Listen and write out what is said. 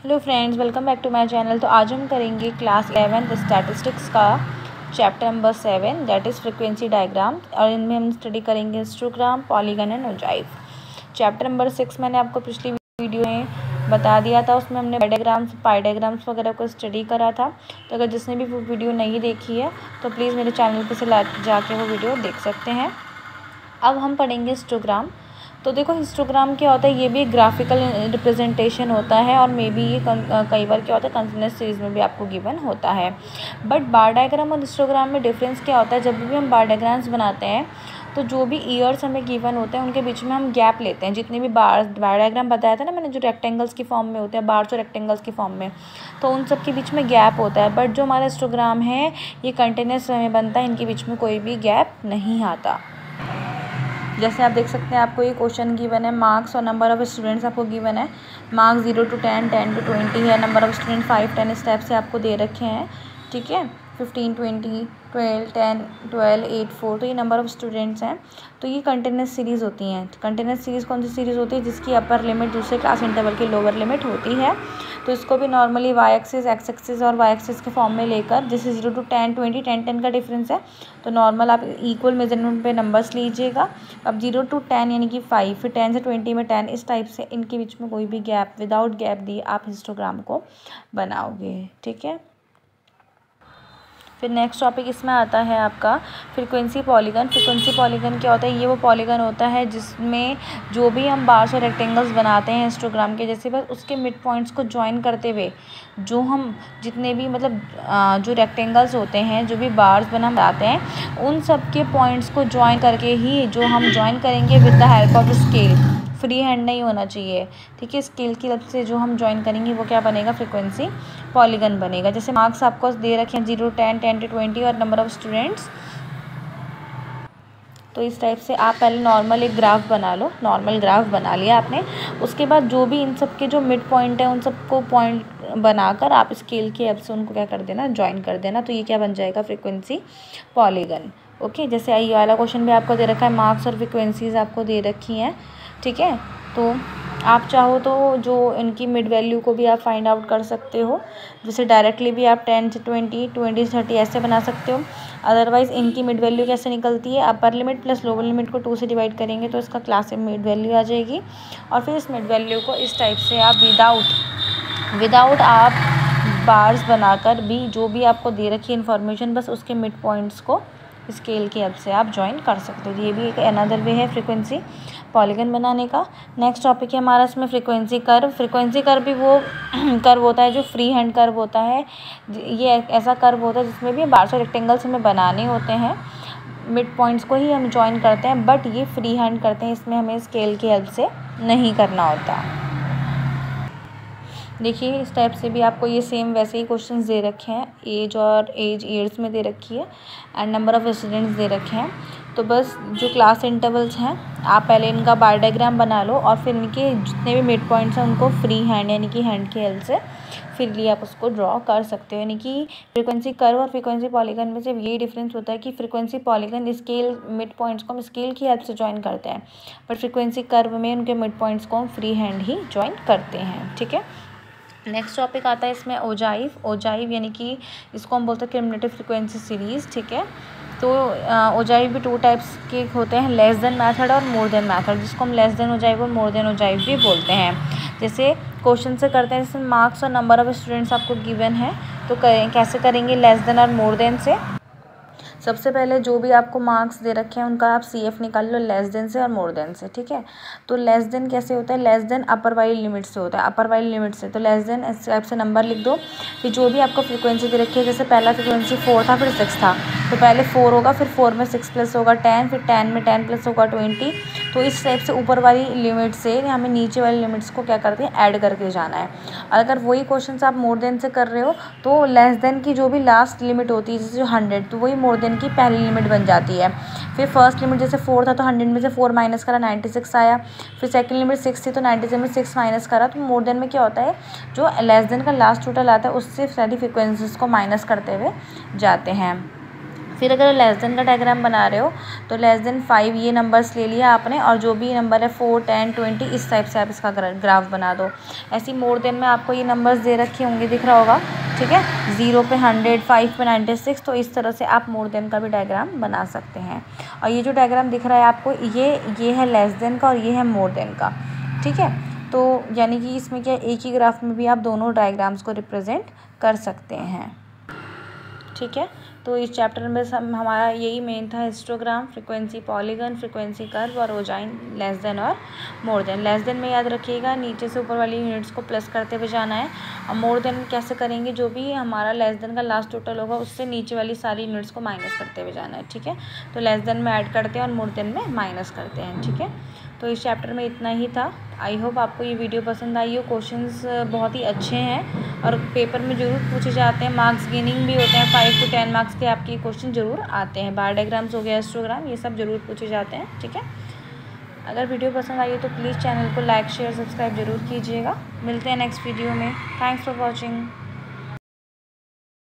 Hello friends, welcome back to my channel. तो आज हम करेंगे क्लास 11 स्टैटिस्टिक्स का chapter number 7 that is frequency diagram. और इनमें हम स्टडी करेंगे histogram, polygon and ogive. Chapter number 6 मैंने आपको पिछली वीडियो में बता दिया था, उसमें हमने पाई डायग्राम्स वगैरह को स्टडी करा था। तो अगर जिसने भी वो वीडियो नहीं देखी है तो प्लीज़ मेरे चैनल पर से जाके वो वीडियो देख सकते हैं। अब हम पढ़ेंगे हिस्टोग्राम। तो देखो, हिस्टोग्राम क्या होता है, ये भी एक ग्राफिकल रिप्रेजेंटेशन होता है और मे बी ये कई बार क्या होता है कंटिन्यूस सीरीज में भी आपको गिवन होता है। बट बार डायग्राम और हिस्टोग्राम में डिफरेंस क्या होता है, जब भी हम बार डायग्राम्स बनाते हैं तो जो भी ईयर्स हमें गिवन होते हैं उनके बीच में हम गैप लेते हैं। जितने भी बार डायग्राम बताया था ना मैंने, जो रेक्टेंगल्स की फॉर्म में होते हैं, बार जो रेक्टेंगल्स की फॉर्म में, तो उन सब के बीच में गैप होता है। बट जो हमारा हिस्टोग्राम है ये कंटिन्यूस में बनता है, इनके बीच में कोई भी गैप नहीं आता। जैसे आप देख सकते हैं, आपको ये क्वेश्चन गिवन है, मार्क्स और नंबर ऑफ़ स्टूडेंट्स आपको गिवन है। मार्क्स 0 to 10, 10 to 20 है। नंबर ऑफ़ स्टूडेंट 5, 10 इस टाइप से आपको दे रखे हैं, ठीक है। 15, 20, 12, 10, 12, 8, 4, तो ये नंबर ऑफ़ स्टूडेंट्स हैं। तो ये कंटिन्यूस सीरीज़ होती हैं। कंटिन्यूस सीरीज़ कौन सी सीरीज़ होती है, जिसकी अपर लिमिट दूसरे क्लास इंटरवल की लोअर लिमिट होती है। तो इसको भी normally Y axis, X axis और वाई एक्सिस के फॉर्म में लेकर, जैसे 0 to 10, 20, 10, 10 का डिफरेंस है तो नॉर्मल आप इक्वल मेजरमेंट पे नंबर्स लीजिएगा। अब 0 to 10 यानी कि 5, फिर 10 से 20 में 10, इस टाइप से इनके बीच में कोई भी गैप, विदाउट गैप दिए आप हिस्टोग्राम को बनाओगे, ठीक है। फिर नेक्स्ट टॉपिक इसमें आता है आपका फ्रीक्वेंसी पॉलीगन। फ्रीक्वेंसी पॉलीगन क्या होता है, ये वो पॉलीगन होता है जिसमें जो भी हम बार्स और रेक्टेंगल्स बनाते हैं हिस्टोग्राम के जैसे, बस उसके मिड पॉइंट्स को ज्वाइन करते हुए जो हम जितने भी मतलब जो रेक्टेंगल्स होते हैं, जो भी बार्स बनाते हैं, उन सब के पॉइंट्स को ज्वाइन करके ही जो हम ज्वाइन करेंगे with the help of scale. Free hand नहीं होना चाहिए, ठीक है। स्केल की हेल्प से जो हम ज्वाइन करेंगे वो क्या बनेगा, फ्रीक्वेंसी पॉलीगन बनेगा। जैसे मार्क्स आपको दे रखे हैं 0 to 10, 10 to 20 और नंबर ऑफ़ स्टूडेंट्स, तो इस टाइप से आप पहले नॉर्मल एक ग्राफ बना लो। नॉर्मल ग्राफ बना लिया आपने, उसके बाद जो भी इन सब के जो मिड पॉइंट है उन सबको पॉइंट बनाकर आप स्केल की हेल्प से उनको क्या कर देना, ज्वाइन कर देना। तो ये क्या बन जाएगा, फ्रीक्वेंसी पॉलीगन। ओके, जैसे ये वाला क्वेश्चन भी आपको दे रखा है, मार्क्स और फ्रीक्वेंसीज आपको दे रखी हैं, ठीक है। तो आप चाहो तो जो इनकी मिड वैल्यू को भी आप फाइंड आउट कर सकते हो। जैसे डायरेक्टली भी आप 10 से 20, 20 से 30 ऐसे बना सकते हो। अदरवाइज़ इनकी मिड वैल्यू कैसे निकलती है, upper limit plus lower limit को 2 से डिवाइड करेंगे तो इसका क्लास में मिड वैल्यू आ जाएगी। और फिर इस मिड वैल्यू को इस टाइप से आप विदाउट आप बार्स बनाकर भी जो भी आपको दे रखी है इन्फॉर्मेशन, बस उसके मिड पॉइंट्स को स्केल की हेल्प से आप ज्वाइन कर सकते हो। ये भी एक अनदर वे है फ्रीक्वेंसी पॉलीगन बनाने का। नेक्स्ट टॉपिक है हमारा इसमें फ्रीक्वेंसी कर्व। फ्रीक्वेंसी कर्व भी वो कर्व होता है जो फ्री हैंड कर्व होता है। ये ऐसा कर्व होता है जिसमें भी बार्स और रेक्टेंगल्स हमें बनाने होते हैं, मिड पॉइंट्स को ही हम ज्वाइन करते हैं, बट ये फ्री हैंड करते हैं, इसमें हमें स्केल की हेल्प से नहीं करना होता। देखिए, इस टाइप से भी आपको ये सेम वैसे ही क्वेश्चंस दे रखे हैं। एज ईयर्स में दे रखी है and number of students they रखे हैं। तो बस जो क्लास इंटरवल्स हैं आप पहले इनका बार डायग्राम बना लो और फिर इनके जितने भी मिड पॉइंट्स हैं उनको फ्री हैंड यानी कि हैंड की हेल्प से फिर लिए आप उसको ड्रॉ कर सकते हो। यानी कि फ्रीक्वेंसी कर्व और फ्रीक्वेंसी पॉलीगन में सिर्फ ये डिफरेंस होता है कि frequency polygon scale mid points को हम स्केल की हेल्प से ज्वाइन करते हैं, बट फ्रीक्वेंसी कर्व में उनके मिड पॉइंट्स को हम फ्री हैंड ही ज्वाइन करते हैं, ठीक है। नेक्स्ट टॉपिक आता है इसमें ओजाइव। ओजाइव यानी कि इसको हम बोलते हैं क्युमुलेटिव फ्रीक्वेंसी सीरीज़, ठीक है। तो ओजाइव भी 2 टाइप्स के होते हैं, लेस देन मेथड और मोर देन मेथड, जिसको हम लेस देन ओजाइव और मोर देन ओजाइव भी बोलते हैं। जैसे क्वेश्चन से करते हैं, जैसे मार्क्स और नंबर ऑफ़ स्टूडेंट्स आपको गिवन है, तो कैसे करेंगे लेस देन और मोर देन से। सबसे पहले जो भी आपको मार्क्स दे रखे हैं उनका आप CF निकाल लो लेस देन से और मोर देन से, ठीक है। तो लेस देन कैसे होता है, लेस देन अपर वाली लिमिट से होता है, अपर वाली लिमिट से। तो लेस देन इस टाइप से नंबर लिख दो। फिर जो भी आपको फ्रीक्वेंसी दे रखी है, जैसे पहला फ्रीक्वेंसी 4 था, फिर 6 था, तो पहले 4 होगा, फिर 4 में 6 प्लस होगा 10, फिर 10 में 10 प्लस होगा 20। तो इस टाइप से ऊपर वाली लिमिट से हमें नीचे वाली लिमिट्स को क्या करते हैं, ऐड करके जाना है। अगर वही क्वेश्चन आप मोर देन से कर रहे हो तो लेस देन की जो भी लास्ट लिमिट होती है, जैसे जो 100, तो वही मोर देन की पहली लिमिट बन जाती है। फिर फर्स्ट लिमिट जैसे 4 था तो 100 में से 4 माइनस करा 96 आया। फिर सेकंड लिमिट 6 थी तो 96 में 6 माइनस करा। तो मोर देन में क्या होता है, जो लेस देन का लास्ट टोटल आता है उससे सारी फ्रीक्वेंसीज को माइनस करते हुए जाते हैं। फिर अगर लेस देन का डायग्राम बना रहे हो तो लेस देन 5 ये नंबर्स ले लिया आपने, और जो भी नंबर है 4, 10, 20 इस टाइप से आप इसका ग्राफ बना दो। ऐसी मोर देन में आपको ये नंबर्स दे रखे होंगे, दिख रहा होगा, ठीक है। 0 पे 100, 5 पे 96, तो इस तरह से आप मोर देन का भी डायग्राम बना सकते हैं। और ये जो डायग्राम दिख रहा है आपको, ये है लेस देन का और ये है मोर देन का, ठीक है। तो यानी कि इसमें क्या, एक ही ग्राफ में भी आप दोनों डायग्राम्स को रिप्रेजेंट कर सकते हैं, ठीक है। तो इस चैप्टर में हमारा यही मेन था, histogram, frequency polygon, frequency curve और ओजाइन, लेस देन और मोर देन। लेस देन में याद रखिएगा नीचे से ऊपर वाली यूनिट्स को प्लस करते हुए जाना है, और मोर देन कैसे करेंगे, जो भी हमारा लेस देन का लास्ट टोटल होगा उससे नीचे वाली सारी यूनिट्स को माइनस करते हुए जाना है, ठीक है। तो लेस देन में ऐड करते हैं और मोर देन में माइनस करते हैं, ठीक है। तो इस चैप्टर में इतना ही था। आई होप आपको ये वीडियो पसंद आई हो। क्वेश्चंस बहुत ही अच्छे हैं और पेपर में ज़रूर पूछे जाते हैं, मार्क्स गेनिंग भी होते हैं, 5 to 10 मार्क्स के आपके क्वेश्चन ज़रूर आते हैं। बार डायग्राम्स हो गया, हिस्टोग्राम, ये सब ज़रूर पूछे जाते हैं, ठीक है। अगर वीडियो पसंद आई हो तो प्लीज़ चैनल को लाइक, शेयर, सब्सक्राइब ज़रूर कीजिएगा। मिलते हैं नेक्स्ट वीडियो में। Thanks for watching.